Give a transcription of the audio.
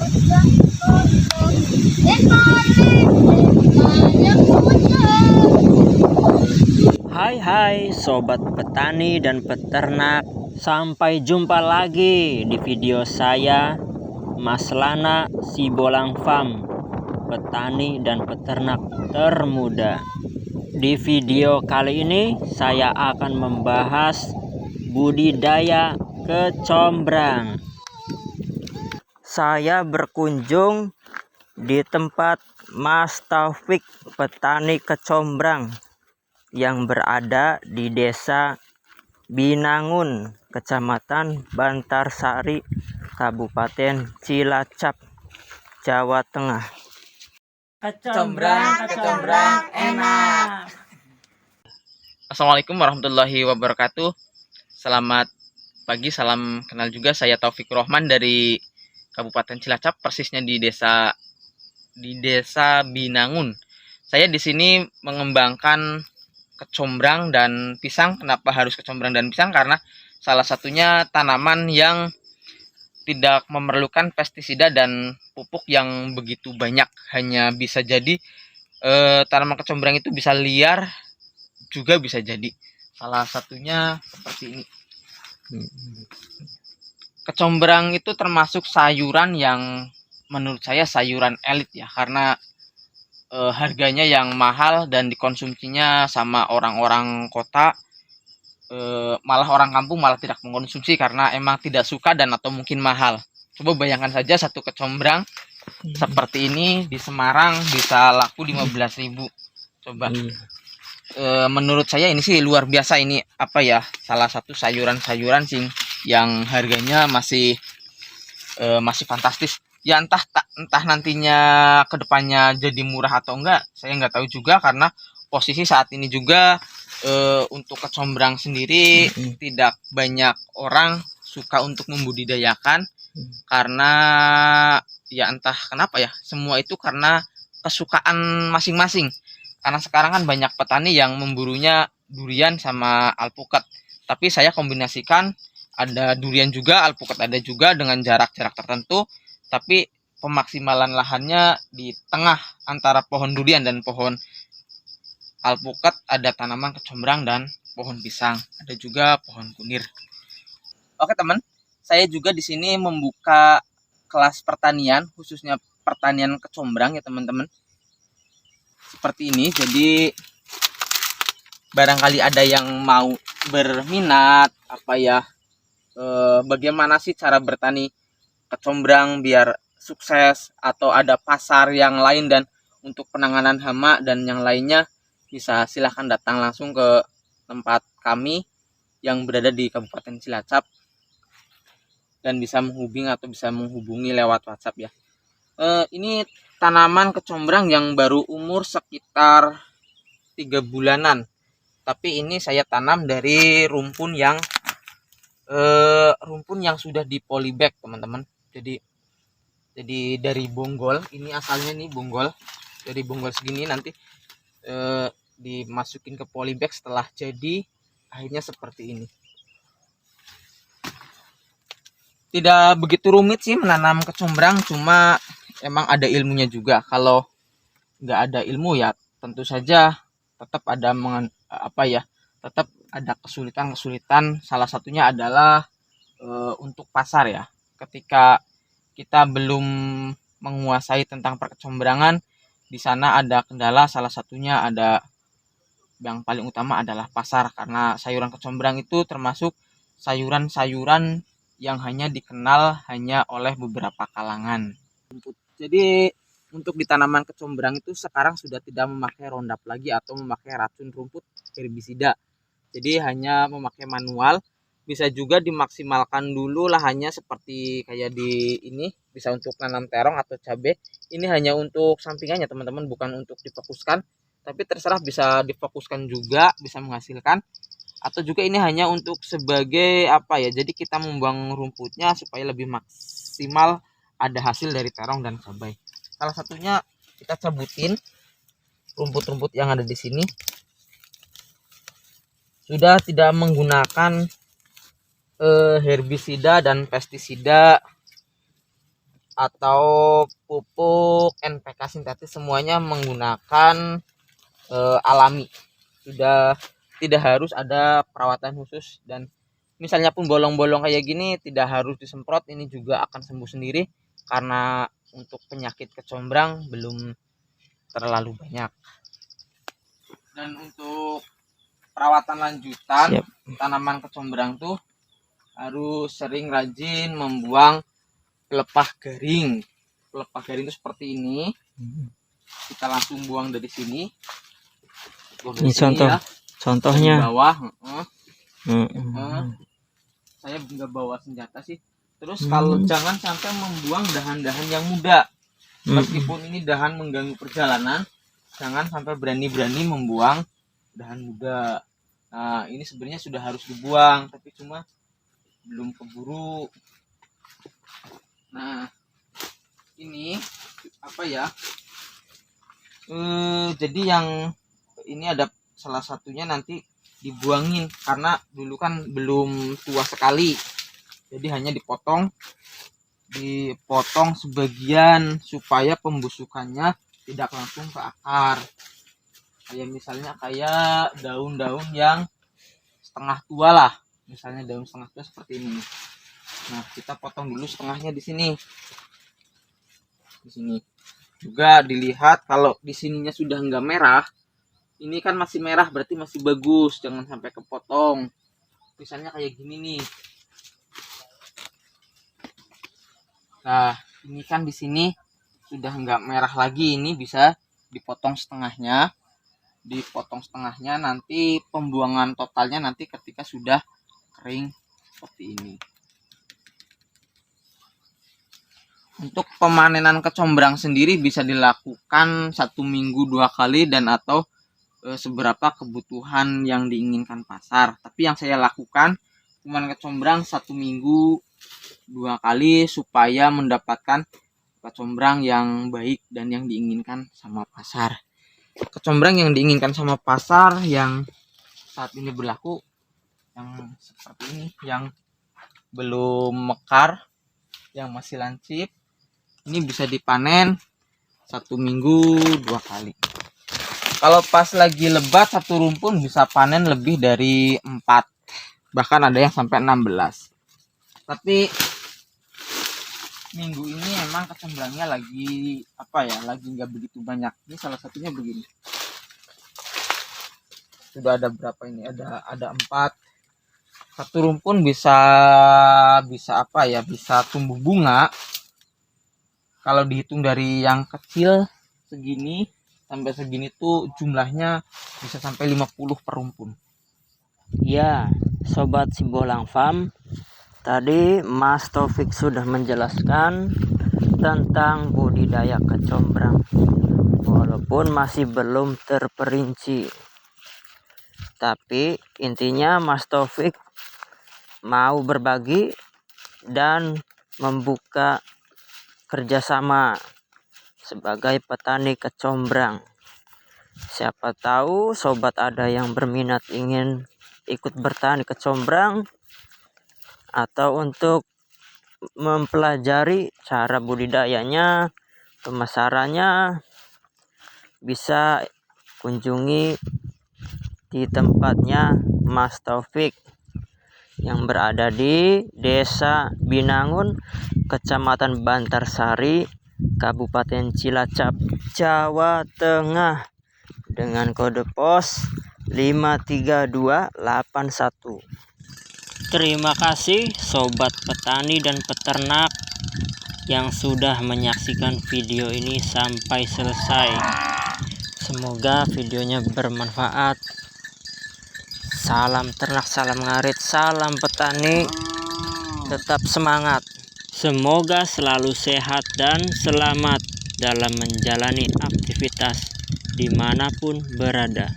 Hai hai sobat petani dan peternak, sampai jumpa lagi di video saya Mas Lana Sibolang Farm, petani dan peternak termuda. Di video kali ini saya akan membahas budidaya kecombrang. Saya berkunjung di tempat Mas Taufik, petani kecombrang yang berada di Desa Binangun, Kecamatan Bantarsari, Kabupaten Cilacap, Jawa Tengah. Kecombrang enak. Assalamualaikum warahmatullahi wabarakatuh. Selamat pagi, salam kenal juga. Saya Taufik Rohman dari Kabupaten Cilacap, persisnya di Desa Binangun. Saya di sini mengembangkan kecombrang dan pisang. Kenapa harus kecombrang dan pisang? Karena salah satunya tanaman yang tidak memerlukan pestisida dan pupuk yang begitu banyak. Hanya bisa jadi tanaman kecombrang itu bisa liar, juga bisa jadi. Salah satunya seperti ini. Kecombrang itu termasuk sayuran yang menurut saya sayuran elit ya, karena harganya yang mahal dan dikonsumsinya sama orang-orang kota. Malah orang kampung malah tidak mengkonsumsi karena emang tidak suka dan atau mungkin mahal. Coba bayangkan saja satu kecombrang seperti ini di Semarang bisa laku 15.000. Coba. Menurut saya ini sih luar biasa. Ini apa ya, salah satu sayuran-sayuran sih yang harganya masih fantastis. Ya entah nantinya kedepannya jadi murah atau enggak, saya nggak tahu juga, karena posisi saat ini juga untuk kecombrang sendiri tidak banyak orang suka untuk membudidayakan, karena ya entah kenapa ya, semua itu karena kesukaan masing-masing. Karena sekarang kan banyak petani yang memburunya durian sama alpukat, tapi saya kombinasikan, ada durian juga, alpukat ada juga, dengan jarak-jarak tertentu. Tapi pemaksimalan lahannya di tengah antara pohon durian dan pohon alpukat ada tanaman kecombrang dan pohon pisang, ada juga pohon kunir. Oke teman, saya juga di sini membuka kelas pertanian, khususnya pertanian kecombrang ya teman-teman. Seperti ini, jadi barangkali ada yang mau berminat bagaimana sih cara bertani kecombrang biar sukses, atau ada pasar yang lain dan untuk penanganan hama dan yang lainnya, bisa silahkan datang langsung ke tempat kami yang berada di Kabupaten Cilacap dan bisa menghubungi lewat WhatsApp ya. Ini tanaman kecombrang yang baru umur sekitar 3 bulanan, tapi ini saya tanam dari rumpun yang sudah di polybag teman-teman. Jadi dari bonggol, ini asalnya nih bonggol, dari bonggol segini nanti dimasukin ke polybag, setelah jadi akhirnya seperti ini. Tidak begitu rumit sih menanam kecombrang, cuma emang ada ilmunya juga. Kalau nggak ada ilmu ya tentu saja tetap ada tetap ada kesulitan. Salah satunya adalah untuk pasar ya. Ketika kita belum menguasai tentang perkecomberangan, di sana ada kendala. Salah satunya ada, yang paling utama adalah pasar, karena sayuran kecombrang itu termasuk sayuran-sayuran yang hanya dikenal hanya oleh beberapa kalangan. Jadi untuk di tanaman kecombrang itu sekarang sudah tidak memakai Roundup lagi atau memakai racun rumput herbisida. Jadi hanya memakai manual. Bisa juga dimaksimalkan dulu lahannya, seperti kayak di ini, bisa untuk nanam terong atau cabai. Ini hanya untuk sampingannya teman-teman, bukan untuk difokuskan, tapi terserah, bisa difokuskan juga, bisa menghasilkan, atau juga ini hanya untuk sebagai jadi kita membuang rumputnya supaya lebih maksimal ada hasil dari terong dan cabai. Salah satunya kita cabutin rumput-rumput yang ada di sini. Sudah tidak menggunakan herbisida dan pestisida, atau pupuk NPK sintetis semuanya menggunakan alami. Sudah tidak harus ada perawatan khusus, dan misalnya pun bolong-bolong kayak gini tidak harus disemprot, ini juga akan sembuh sendiri karena untuk penyakit kecombrang belum terlalu banyak. Dan untuk perawatan lanjutan tanaman kecombrang tuh harus sering rajin membuang pelepah garing. Pelepah garing itu seperti ini. Kita langsung buang dari sini. Ini contoh, ya. Contohnya. Di bawah. Saya nggak bawa senjata sih. Terus kalau jangan sampai membuang dahan-dahan yang muda. Meskipun ini dahan mengganggu perjalanan, jangan sampai berani-berani membuang dahan muda. Nah, ini sebenarnya sudah harus dibuang, tapi cuma belum keburu. Nah, ini apa ya? Jadi yang ini ada salah satunya nanti dibuangin karena dulu kan belum tua sekali. Jadi hanya dipotong sebagian supaya pembusukannya tidak langsung ke akar. Kayak misalnya kayak daun-daun yang setengah tua lah, misalnya daun setengah tua seperti ini. Nah, kita potong dulu setengahnya di sini. Di sini juga dilihat kalau di sininya sudah enggak merah, ini kan masih merah berarti masih bagus, jangan sampai kepotong. Misalnya kayak gini nih. Nah, ini kan di sini sudah enggak merah lagi, ini bisa dipotong setengahnya. Nanti pembuangan totalnya nanti ketika sudah kering seperti ini. Untuk pemanenan kecombrang sendiri bisa dilakukan 1 minggu 2 kali dan atau seberapa kebutuhan yang diinginkan pasar. Tapi yang saya lakukan pemanenan kecombrang 1 minggu 2 kali supaya mendapatkan kecombrang yang baik dan yang diinginkan sama pasar. Kecombrang yang diinginkan sama pasar yang saat ini berlaku yang seperti ini, yang belum mekar, yang masih lancip, ini bisa dipanen 1 minggu 2 kali. Kalau pas lagi lebat, 1 rumpun bisa panen lebih dari 4, bahkan ada yang sampai 16. Tapi minggu ini emang kecombrangnya lagi lagi nggak begitu banyak. Ini salah satunya begini. Sudah ada berapa ini? Ada 4. 1 rumpun bisa tumbuh bunga. Kalau dihitung dari yang kecil segini sampai segini tuh jumlahnya bisa sampai 50 per rumpun. Ya, sobat Sibolang Farm, tadi Mas Taufik sudah menjelaskan tentang budidaya kecombrang, walaupun masih belum terperinci. Tapi intinya Mas Taufik mau berbagi dan membuka kerjasama sebagai petani kecombrang. Siapa tahu sobat ada yang berminat ingin ikut bertani kecombrang atau untuk mempelajari cara budidayanya, pemasarannya, bisa kunjungi di tempatnya Mas Taufik yang berada di Desa Binangun, Kecamatan Bantarsari, Kabupaten Cilacap, Jawa Tengah, dengan kode pos 53281. Terima kasih sobat petani dan peternak yang sudah menyaksikan video ini sampai selesai. Semoga videonya bermanfaat. Salam ternak, salam ngarit, salam petani. Tetap semangat. Semoga selalu sehat dan selamat dalam menjalani aktivitas dimanapun berada.